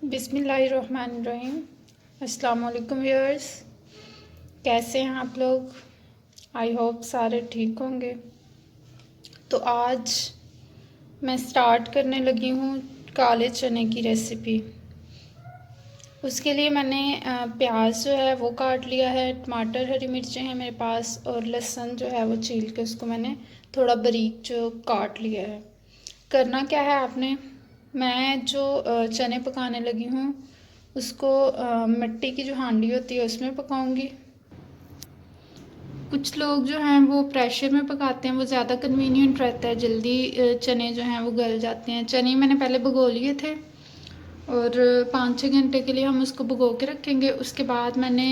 बिस्मिल्लाहिर्रहमानिर्रहीम। अस्सलाम वालेकुम व्यूअर्स, कैसे हैं आप लोग? आई होप सारे ठीक होंगे। तो आज मैं स्टार्ट करने लगी हूँ काले चने की रेसिपी। उसके लिए मैंने प्याज जो है वो काट लिया है, टमाटर हरी मिर्चें हैं मेरे पास, और लहसुन जो है वो छील के उसको मैंने थोड़ा बारीक जो काट लिया है। करना क्या है आपने, मैं जो चने पकाने लगी हूँ उसको मिट्टी की जो हांडी होती है उसमें पकाऊंगी। कुछ लोग जो हैं वो प्रेशर में पकाते हैं, वो ज़्यादा कन्वीनियंट रहता है, जल्दी चने जो हैं वो गल जाते हैं। चने मैंने पहले भिगो लिए थे और 5-6 घंटे के लिए हम उसको भिगो के रखेंगे। उसके बाद मैंने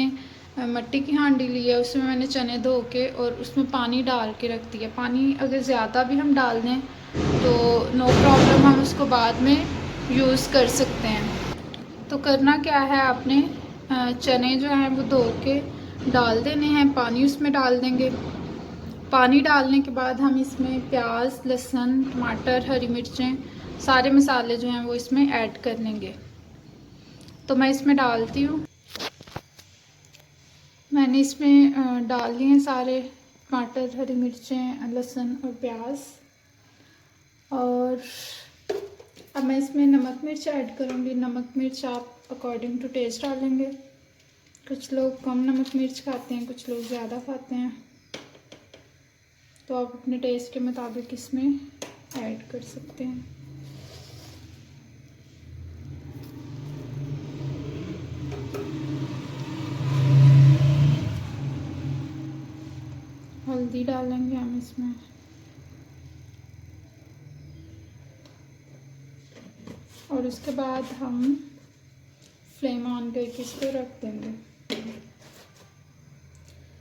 मिट्टी की हांडी ली है, उसमें मैंने चने धो के और उसमें पानी डाल के रख दिया। पानी अगर ज़्यादा भी हम डाल दें तो नो प्रॉब्लम, हम उसको बाद में यूज़ कर सकते हैं। तो करना क्या है आपने, चने जो हैं वो धो के डाल देने हैं, पानी उसमें डाल देंगे। पानी डालने के बाद हम इसमें प्याज, लहसुन, टमाटर, हरी मिर्चें, सारे मसाले जो हैं वो इसमें ऐड कर लेंगे। तो मैं इसमें डालती हूँ। मैंने इसमें डाल लिए हैं सारे टमाटर, हरी मिर्चें, लहसुन और प्याज। और अब मैं इसमें नमक मिर्च ऐड करूँगी। नमक मिर्च आप अकॉर्डिंग टू टेस्ट डालेंगे। कुछ लोग कम नमक मिर्च खाते हैं, कुछ लोग ज़्यादा खाते हैं, तो आप अपने टेस्ट के मुताबिक इसमें ऐड कर सकते हैं। हल्दी डालेंगे हम इसमें, और उसके बाद हम फ्लेम ऑन करके इसको रख देंगे।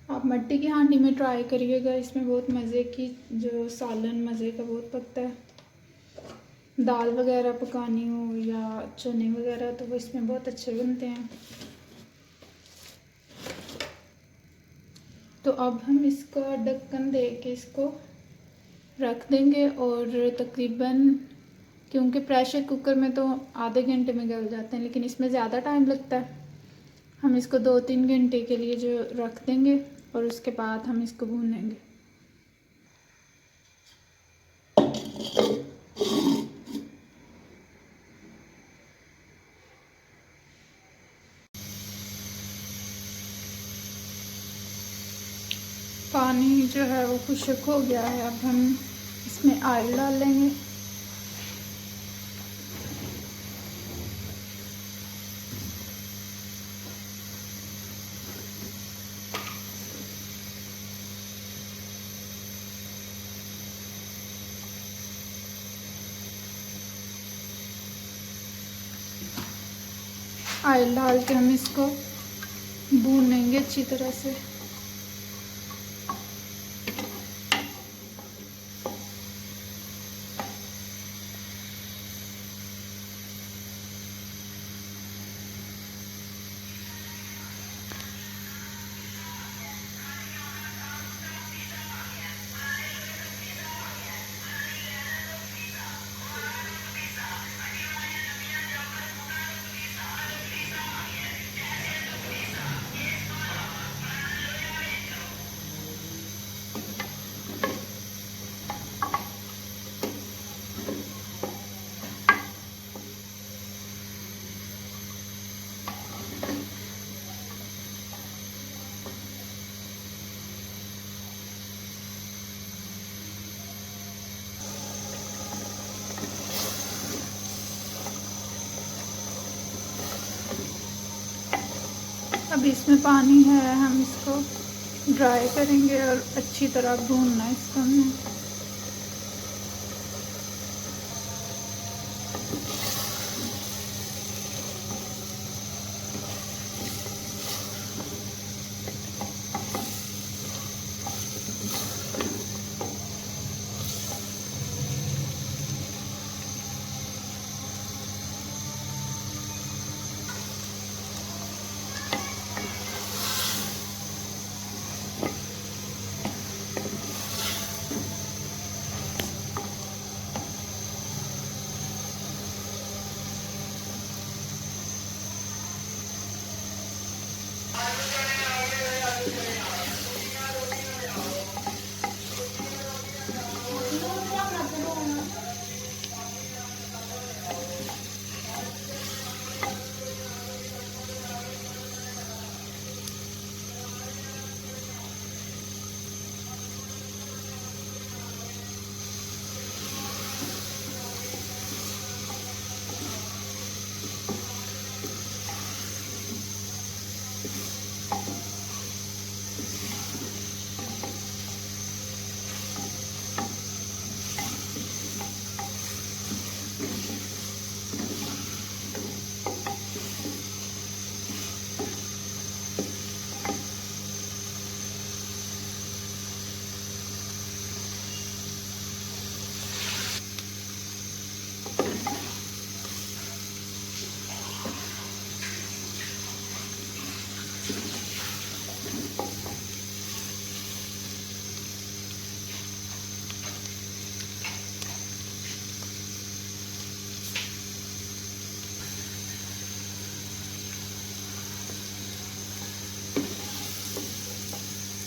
आप मिट्टी की हांडी में ट्राई करिएगा, इसमें बहुत मज़े की जो सालन मज़े का बहुत पकता है। दाल वगैरह पकानी हो या चने वगैरह तो वो इसमें बहुत अच्छे बनते हैं। तो अब हम इसका ढक्कन दे के इसको रख देंगे, और तकरीबन, क्योंकि प्रेशर कुकर में तो आधे घंटे में गल जाते हैं लेकिन इसमें ज़्यादा टाइम लगता है, हम इसको 2-3 घंटे के लिए जो रख देंगे और उसके बाद हम इसको भूनेंगे। पानी जो है वो खुश्क हो गया है, अब हम इसमें ऑयल डाल लेंगे। ऑयल डाल के हम इसको भूनेंगे अच्छी तरह से। अब इसमें पानी है, हम इसको ड्राई करेंगे और अच्छी तरह भूनना है इसको हमें।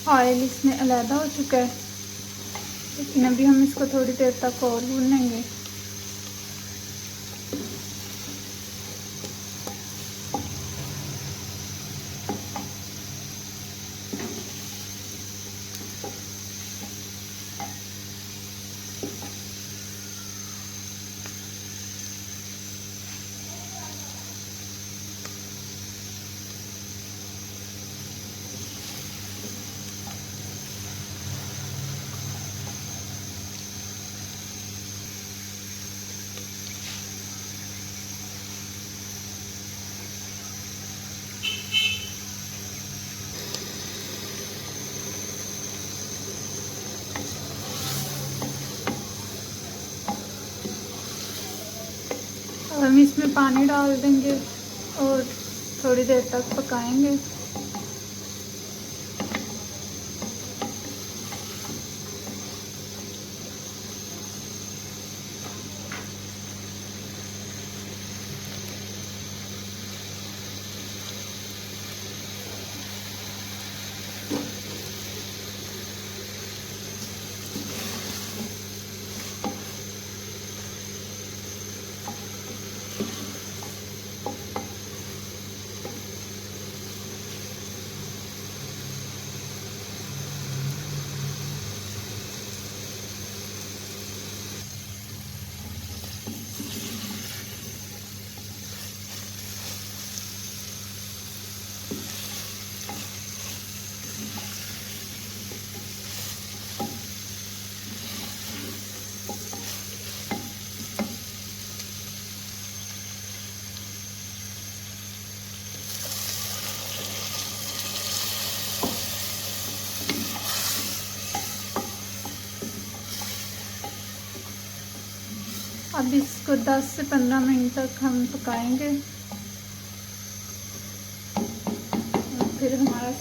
ऑयल इसमें अलहदा हो चुका है, लेकिन अभी हम इसको थोड़ी देर तक और भूनेंगे। अब हम इसमें पानी डाल देंगे और थोड़ी देर तक पकाएंगे। अब इसको 10 से 15 मिनट तक हम पकाएंगे और फिर हमारा